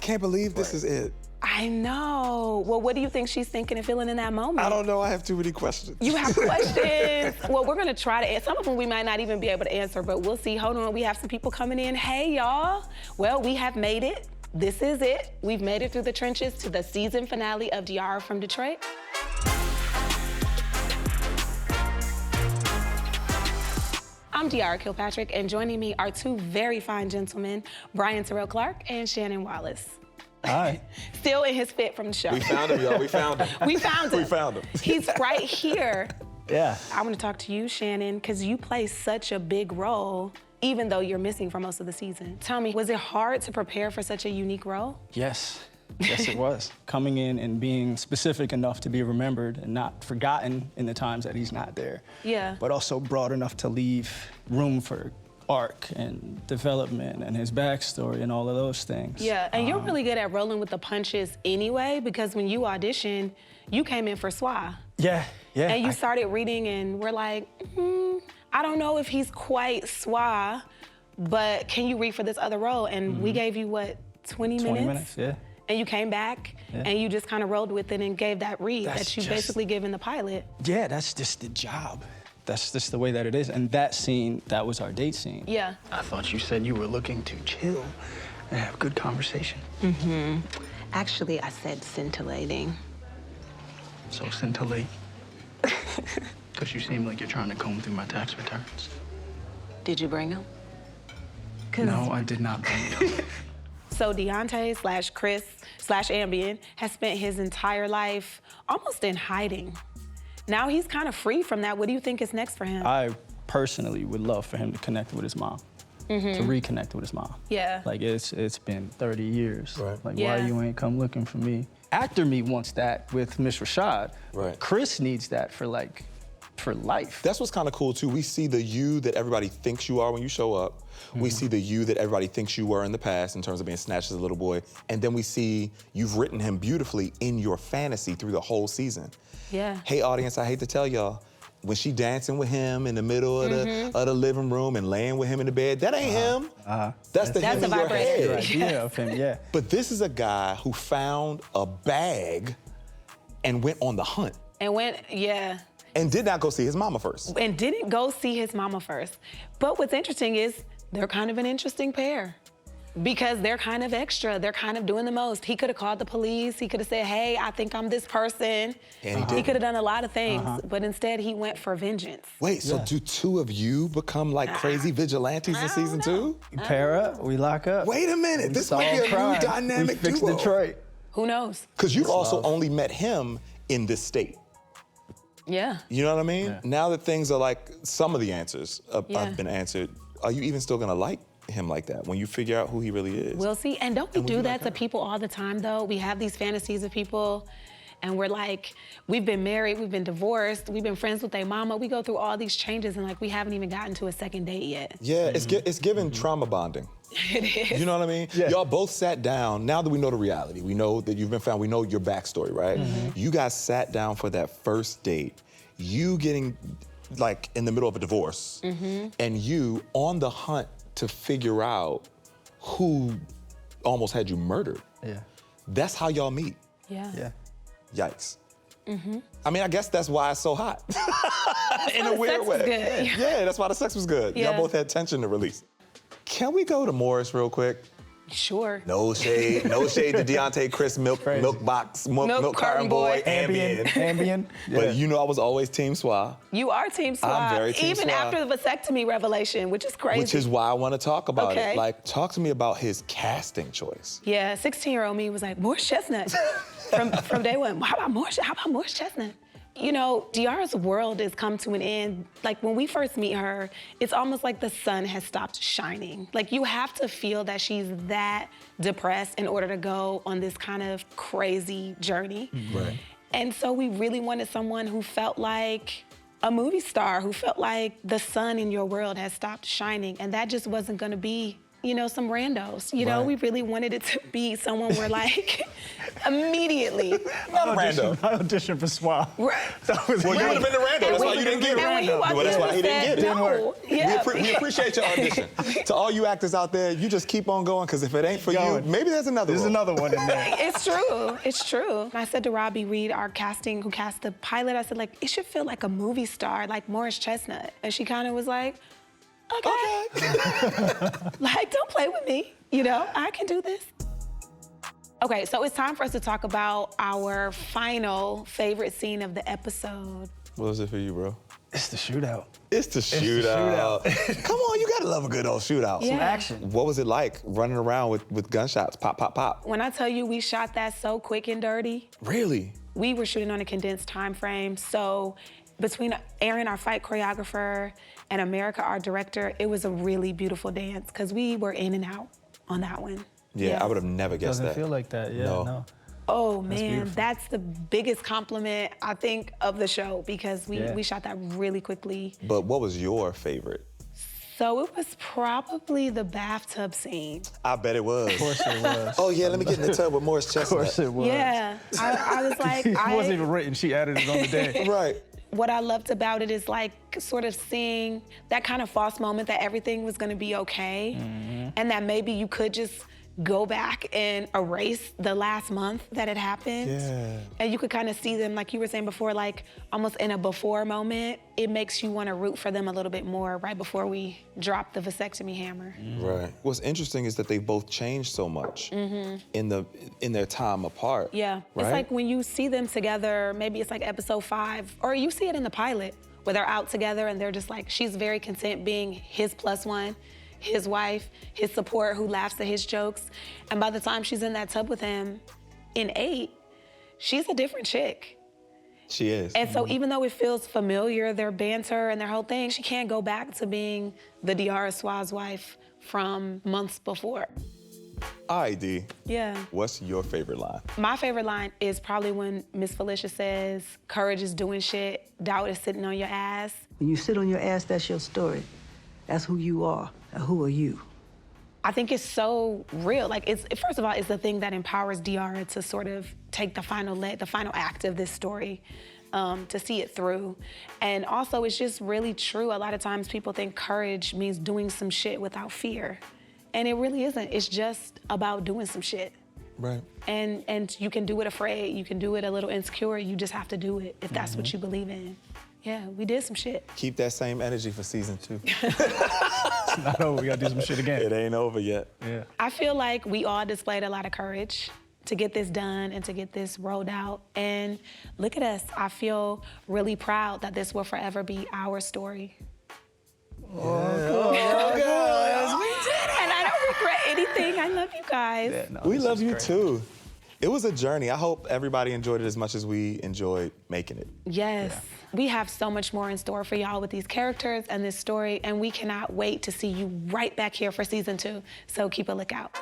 can't believe this is it. I know. Well, what do you think she's thinking and feeling in that moment? I don't know. I have too many questions. You have questions. Well, we're gonna try to answer. Some of them we might not even be able to answer, but we'll see. Hold on, we have some people coming in. Hey, y'all. Well, we have made it. This is it. We've made it through the trenches to the season finale of Diarra from Detroit. I'm Diarra Kilpatrick, and joining me are two very fine gentlemen, Bryan Terrell Clark and Shannon Wallace. Hi. Still in his fit from the show. We found him, y'all. We found him. We found him. We found him. He's right here. Yeah. I want to talk to you, Shannon, because you play such a big role, even though you're missing for most of the season. Tell me, was it hard to prepare for such a unique role? Yes. Yes, it was. Coming in and being specific enough to be remembered and not forgotten in the times that he's not there. Yeah. But also broad enough to leave room for arc and development and his backstory and all of those things. Yeah, and you're really good at rolling with the punches anyway, because when you auditioned, you came in for Swa. Yeah, yeah. And you started reading and we're like, I don't know if he's quite Swa, but can you read for this other role? And we gave you, what, 20 minutes? 20 minutes, yeah. And you came back and you just kind of rolled with it and gave that read That's that you basically gave in the pilot. Yeah, that's just the job. That's just the way that it is. And that scene, that was our date scene. Yeah. I thought you said you were looking to chill and have good conversation. Actually, I said scintillating. So scintillate. Because you seem like you're trying to comb through my tax returns. Did you bring him? No, I did not bring them. So Deontay / Chris / Ambien has spent his entire life almost in hiding. Now he's kind of free from that. What do you think is next for him? I personally would love for him to connect with his mom, to reconnect with his mom. Yeah. Like, it's been 30 years. Right. Like, Yeah. why you ain't come looking for me? Actor me wants that with Miss Rashad. Right. Chris needs that for life. That's what's kind of cool, too. We see the you that everybody thinks you are when you show up. We see the you that everybody thinks you were in the past in terms of being snatched as a little boy. And then we see you've written him beautifully in your fantasy through the whole season. Yeah. Hey, audience, I hate to tell y'all, when she dancing with him in the middle of the living room and laying with him in the bed, that ain't him. That's the him the in your vibration. Your head. idea of him, yeah. But this is a guy who found a bag and went on the hunt And and did not go see his mama first. and didn't go see his mama first. But what's interesting is they're kind of an interesting pair because they're kind of extra. They're kind of doing the most. He could have called the police. He could have said, hey, I think I'm this person. And he didn't. could have done a lot of things, but instead he went for vengeance. Wait, so do two of you become like crazy vigilantes in season 2? We pair up, we lock up. Wait a minute, this solve might be a crime. new dynamic we fix duo. Detroit. Who knows? Because you've also only met him in this state. Yeah. You know what I mean? Yeah. Now that things are like, some of the answers Yeah. have been answered, are you even still gonna like him like that when you figure out who he really is? We'll see. And don't we And do we that like to her. people all the time, though? We have these fantasies of people, and we're like, we've been married, we've been divorced, we've been friends with their mama. We go through all these changes, and like, we haven't even gotten to a second date yet. Yeah, it's given trauma bonding. It is. You know what I mean? Yeah. Y'all both sat down, now that we know the reality, we know that you've been found, we know your backstory, right? You guys sat down for that first date, you getting like in the middle of a divorce, and you on the hunt to figure out who almost had you murdered. Yeah, That's how y'all meet. Yeah. yeah. Yikes. I mean, I guess that's why it's so hot. In a the weird sex was way. good. Yeah, that's why the sex was good. Yeah. Y'all both had tension to release. Can we go to Morris real quick? Sure. No shade to Deontay, Chris, milk box, milk carton boy, Ambien. Ambien. But you know I was always Team Swa, You are Team Swa. I'm very Team Even Swa. after the vasectomy revelation, which is crazy. which is why I want to talk about Okay. it. Like, talk to me about his casting choice. Yeah, 16-year-old me was like, Morris Chestnut. from day one. How about Morris Chestnut? You know, Diarra's world has come to an end. Like, when we first meet her, it's almost like the sun has stopped shining. Like, you have to feel that she's that depressed in order to go on this kind of crazy journey. Right. And so we really wanted someone who felt like a movie star, who felt like the sun in your world has stopped shining. And that just wasn't gonna be you know, some randos. You know, Right. we really wanted it to be someone we're like, immediately. Not a rando. I auditioned for Swab. Right. Well, you would have been the rando. That's why you didn't get it. And when he walked Well, that's in, why he didn't said, get it. no. Yeah. We appreciate your audition. To all you actors out there, you just keep on going, because if it ain't for you, Going. maybe there's another There's role. another one in there. It's true. It's true. I said to Robbie Reed, our casting, who cast the pilot, I said, like, it should feel like a movie star, like Morris Chestnut. And she kind of was like, okay. Like, don't play with me. You know, I can do this. Okay, so it's time for us to talk about our final favorite scene of the episode. What was it for you, bro? It's the shootout. It's the shootout. Come on, you gotta love a good old shootout. Yeah. Some action. What was it like running around with gunshots, pop, pop, pop? When I tell you we shot that so quick and dirty, Really? we were shooting on a condensed time frame. So between Aaron, our fight choreographer, and America, our director, it was a really beautiful dance because we were in and out on that one. Yeah, I would have never guessed Doesn't that. feel like that. Yeah, no. Oh man, beautiful. that's the biggest compliment I think of the show because Yeah. we shot that really quickly. But what was your favorite? So it was probably the bathtub scene. I bet it was. Of course it was. Oh yeah, let me get in the tub with Morris Chestnut. Of course it was. Yeah, I was like, It wasn't even written. She added it on the day. Right. What I loved about it is like sort of seeing that kind of false moment that everything was gonna be okay and that maybe you could just go back and erase the last month that had happened. Yeah. And you could kind of see them, like you were saying before, like almost in a before moment. It makes you want to root for them a little bit more right before we drop the vasectomy hammer. Right. What's interesting is that they both changed so much in their time apart. Yeah, Right? it's like when you see them together, maybe it's like episode 5, or you see it in the pilot where they're out together and they're just like, she's very content being his +1, his wife, his support who laughs at his jokes. And by the time she's in that tub with him in 8, she's a different chick. She is. And so even though it feels familiar, their banter and their whole thing, she can't go back to being the Diarra Swab's wife from months before. All right, D. Yeah. What's your favorite line? My favorite line is probably when Miss Felicia says, courage is doing shit, doubt is sitting on your ass. When you sit on your ass, that's your story. That's who you are. Now, who are you? I think it's so real. Like, first of all, it's the thing that empowers Diarra to sort of take the final act of this story, to see it through. And also, it's just really true. A lot of times people think courage means doing some shit without fear. And it really isn't. It's just about doing some shit. Right. And you can do it afraid. You can do it a little insecure. You just have to do it if that's what you believe in. Yeah, we did some shit. Keep that same energy for season 2. It's not over. We gotta do some shit again. It ain't over yet. Yeah. I feel like we all displayed a lot of courage to get this done and to get this rolled out. And look at us. I feel really proud that this will forever be our story. Oh, And I don't regret anything. I love you guys. Yeah, no, We this love is you great. too. It was a journey. I hope everybody enjoyed it as much as we enjoyed making it. Yes. We have so much more in store for y'all with these characters and this story, and we cannot wait to see you right back here for season 2. So keep a lookout.